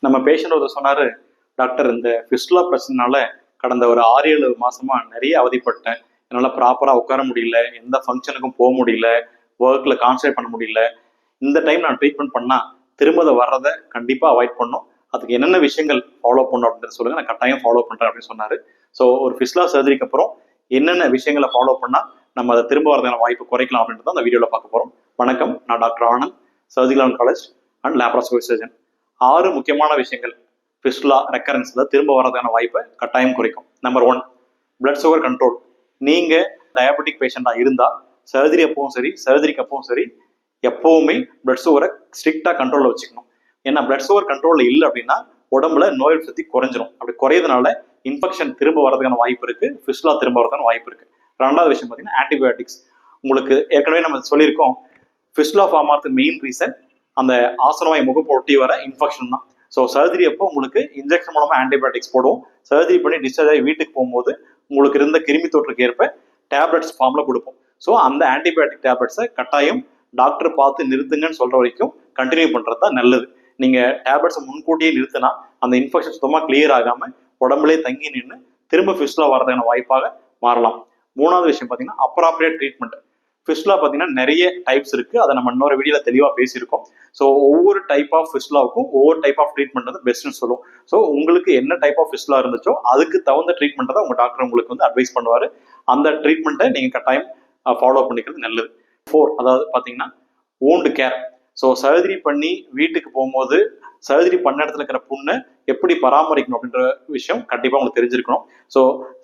நம்ம பேஷண்ட் ஒருத்தர் சொன்னாரு, டாக்டர் இந்த ஃபிஸ்டுலா பிரச்சனைனால கடந்த ஒரு 6-7 மாசமா நிறைய அவதிப்பட்டேன். என்னால் ப்ராப்பராக உட்கார முடியல, எந்த ஃபங்க்ஷனுக்கும் போக முடியல, ஒர்க்ல கான்சன்ட்ரேட் பண்ண முடியல. இந்த டைம் நான் ட்ரீட்மெண்ட் பண்ணா திரும்ப அதை வர்றதை கண்டிப்பாக அவாய்ட் பண்ணும். அதுக்கு என்னென்ன விஷயங்கள் ஃபாலோ பண்ணணும் அப்படின்றத சொல்லுங்க, நான் கட்டாயம் ஃபாலோ பண்றேன் அப்படின்னு சொன்னாரு. ஸோ ஒரு ஃபிஸ்டுலா சர்ஜரிக்கு அப்புறம் என்னென்ன விஷயங்களை ஃபாலோ பண்ணா நம்ம அதை திரும்ப வரதுக்கான வாய்ப்பு குறைக்கலாம் அப்படின்றத அந்த வீடியோவில் பார்க்க போறோம். வணக்கம், நான் doctor Anand, surgical oncologist and laparoscopy surgeon. 6 முக்கியமான விஷயங்கள் ஃபிஸ்டுலா ரெக்கரன்ஸ்ல திரும்ப வரதுக்கான வாய்ப்பை கட்டாயம் குறைக்கும். Number 1, blood sugar control. நீங்க டயபெட்டிக் பேஷண்டா இருந்தா சர்ஜரி அப்பவும் சரி, சர்ஜரிக்கு அப்பவும் சரி, எப்பவுமே பிளட் சுகரை ஸ்ட்ரிக்டா கண்ட்ரோல்ல வச்சுக்கணும். ஏன்னா பிளட் சுகர் கண்ட்ரோல்ல இல்லை அப்படின்னா உடம்புல நோய் எதிர்ப்பு சக்தி குறைஞ்சிரும். அப்படி குறையதுனால இன்ஃபெக்ஷன் திரும்ப வரதுக்கான வாய்ப்பு இருக்கு, ஃபிஸ்டுலா திரும்ப வரதுக்கான வாய்ப்பு இருக்கு. 2வது விஷயம் பார்த்தீங்கன்னா ஆன்டிபயோட்டிக்ஸ். உங்களுக்கு ஏற்கனவே நம்ம சொல்லியிருக்கோம், ஃபிஸ்டுலா ஃபார்ம் ஆகிறதுக்கு மெயின் ரீசன் அந்த ஆசனவாய் முகப்பு ஒட்டி வர இன்ஃபெக்ஷன் தான். ஸோ சர்ஜரி அப்போ உங்களுக்கு இன்ஜெக்ஷன் மூலமா ஆன்டிபயோட்டிக்ஸ் போடுவோம். சர்ஜரி பண்ணி டிஸ்சார்ஜ் ஆகி வீட்டுக்கு போகும்போது உங்களுக்கு இருந்த கிருமி தொற்றுக்கு ஏற்ப டேப்லெட்ஸ் ஃபார்ம்ல கொடுப்போம். ஸோ அந்த ஆன்டிபயோட்டிக் டேப்லெட்ஸை கட்டாயம் டாக்டர் பார்த்து நிறுத்துங்கன்னு சொல்ற வரைக்கும் கண்டினியூ பண்றது தான் நல்லது. நீங்க டேப்லெட்ஸை முன்கூட்டியே நிறுத்தினா அந்த இன்ஃபெக்ஷன் சுத்தமாக கிளியர் ஆகாம உடம்புலே தங்கி நின்று திரும்ப ஃபிஸ்டுலா வரதுக்கான வாய்ப்பாக மாறலாம். 3வது விஷயம் பார்த்தீங்கன்னா அப்ராப்ரியேட் ட்ரீட்மெண்ட். ஃபிஸ்டுலா பார்த்தீங்கன்னா நிறைய டைப்ஸ் இருக்கு, அதை நம்ம இன்னொரு வீடியோல தெளிவாக பேசியிருக்கோம். ஸோ ஒவ்வொரு டைப் ஆஃப் ஃபிஸ்டுலாவுக்கும் ஒவ்வொரு டைப் ஆஃப் ட்ரீட்மெண்ட் வந்து பெஸ்ட்னு சொல்லுவோம். ஸோ உங்களுக்கு என்ன டைப் ஆஃப் ஃபிஸ்டுலா இருந்துச்சோ அதுக்கு தகுந்த ட்ரீட்மெண்ட்டை தான் உங்க டாக்டர் உங்களுக்கு வந்து அட்வைஸ் பண்ணுவார். அந்த ட்ரீட்மெண்ட்டை நீங்க கட்டாயம் ஃபாலோ பண்ணிக்கிறது நல்லது. 4, அதாவது பார்த்தீங்கன்னா வூண்ட் கேர். ஸோ சர்ஜரி பண்ணி வீட்டுக்கு போகும்போது சர்ஜரி பண்ண இடத்துல இருக்கிற புண்ணை எப்படி பராமரிக்கணும் அப்படின்ற விஷயம் கண்டிப்பாக உங்களுக்கு தெரிஞ்சிருக்கணும். ஸோ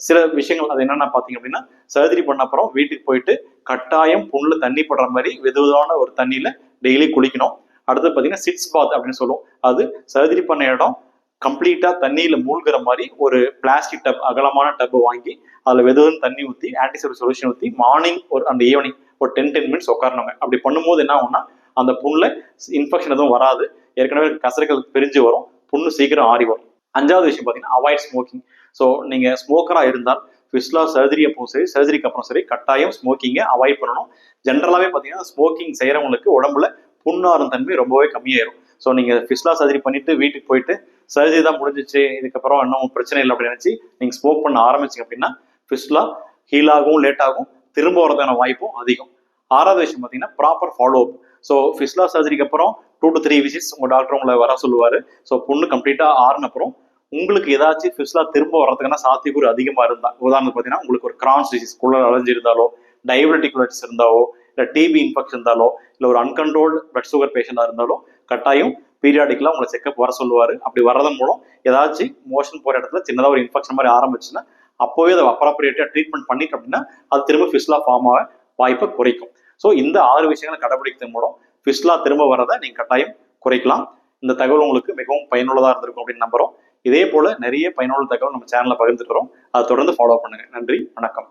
சில விஷயங்கள் அது என்னென்ன பார்த்தீங்க அப்படின்னா, சர்ஜரி பண்ண அப்புறம் வீட்டுக்கு போயிட்டு கட்டாயம் புண்ணில் தண்ணி படுற மாதிரி வெதுவான ஒரு தண்ணியில் டெய்லி குளிக்கணும். அடுத்து பார்த்தீங்கன்னா சிட்ஸ் பாத் அப்படின்னு சொல்லுவோம். அது சர்ஜரி பண்ண இடம் கம்ப்ளீட்டா தண்ணியில மூழ்கிற மாதிரி ஒரு பிளாஸ்டிக் டப், அகலமான டப் வாங்கி அதில் வெதுவன் தண்ணி ஊற்றி ஆன்டிசெப்டிக் சொல்யூஷன் ஊற்றி மார்னிங் ஒரு அந்த ஈவினிங் ஒரு 10 மினிட்ஸ் உட்காரணுங்க. அப்படி பண்ணும்போது என்ன ஆகும்னா அந்த புண்ணில் இன்ஃபெக்ஷன் எதுவும் வராது, ஏற்கனவே கசடுகள் பிரிஞ்சு வரும், புண்ணு சீக்கிரம் ஆறி வரும். 5வது விஷயம் பார்த்தீங்கன்னா அவாய்ட் ஸ்மோக்கிங். ஸோ நீங்க ஸ்மோக்கரா இருந்தால் ஃபிஸ்டுலா சர்ஜரி அப்போ சரி, சர்ஜரிக்கு அப்புறம் சரி, கட்டாயம் ஸ்மோக்கிங்கை அவாய்ட் பண்ணணும். ஜென்ரலாகவே பார்த்தீங்கன்னா ஸ்மோக்கிங் செய்யறவங்களுக்கு உடம்புல புண்ணாறும் தன்மை ரொம்பவே கம்மியாயிரும். ஸோ நீங்க ஃபிஸ்டுலா சர்ஜரி பண்ணிட்டு வீட்டுக்கு போயிட்டு சர்ஜரி தான் முடிஞ்சிச்சு, இதுக்கப்புறம் இன்னும் பிரச்சனை இல்லை அப்படின்னு நினைச்சு நீங்க ஸ்மோக் பண்ண ஆரம்பிச்சிங்க அப்படின்னா ஃபிஸ்டுலா ஹீல் ஆகும், லேட் ஆகும், திரும்ப வரதுக்கான வாய்ப்பும் அதிகம். 6வது விஷயம் பார்த்தீங்கன்னா proper follow up. So fistula சர்ஜரிக்கு அப்புறம் 2 to 3 விசிட்ஸ் உங்க டாக்டர் உங்களை வர சொல்லுவாரு. ஸோ புண்ணு கம்ப்ளீட்டா ஆறுன அப்புறம் உங்களுக்கு ஏதாச்சும் ஃபிஸ்டுலா திரும்ப வரதுக்கான சாத்தியக்கூறு அதிகமா இருந்தா, உதாரணத்துக்கு பார்த்தீங்கன்னா உங்களுக்கு ஒரு கிரான்ஸ் டிசீஸ் குள்ள அலைஞ்சிருந்தாலோ, டைபெட்டிகுலைட்டிஸ் இருந்தாலோ, இல்லை டிபி இன்ஃபெக்ஷன் இருந்தாலோ, இல்லை ஒரு அன்கண்ட்ரோல்டு பிளட் சுகர் பேஷண்டா இருந்தாலும் கட்டாயம் பீரியாடிக்கலா உங்களை செக்அப் வர சொல்லுவாரு. அப்படி வர்றதன் மூலம் ஏதாச்சும் மோஷன் போற இடத்துல சின்னதாக ஒரு இன்ஃபெக்ஷன் மாதிரி ஆரம்பிச்சுன்னா அப்போவே அதை அப்ராப்ரியேட்டா ட்ரீட்மெண்ட் பண்ணிட்டு அப்படின்னா அது திரும்ப ஃபிஸ்டுலா ஃபார்ம் ஆக வாய்ப்பை குறைக்கும். ஸோ இந்த 6 விஷயங்களை கடைபிடிக்கிறது மூலம் ஃபிஸ்டுலா திரும்ப வரதை நீங்க கட்டாயம் குறைக்கலாம். இந்த தகவல் உங்களுக்கு மிகவும் பயனுள்ளதா இருந்திருக்கும் அப்படின்னு நம்புறோம். இதே போல நிறைய பயனுள்ள தகவல் நம்ம சேனல்ல பகிர்ந்துட்டு வரோம். அதை தொடர்ந்து ஃபாலோ பண்ணுங்க. நன்றி, வணக்கம்.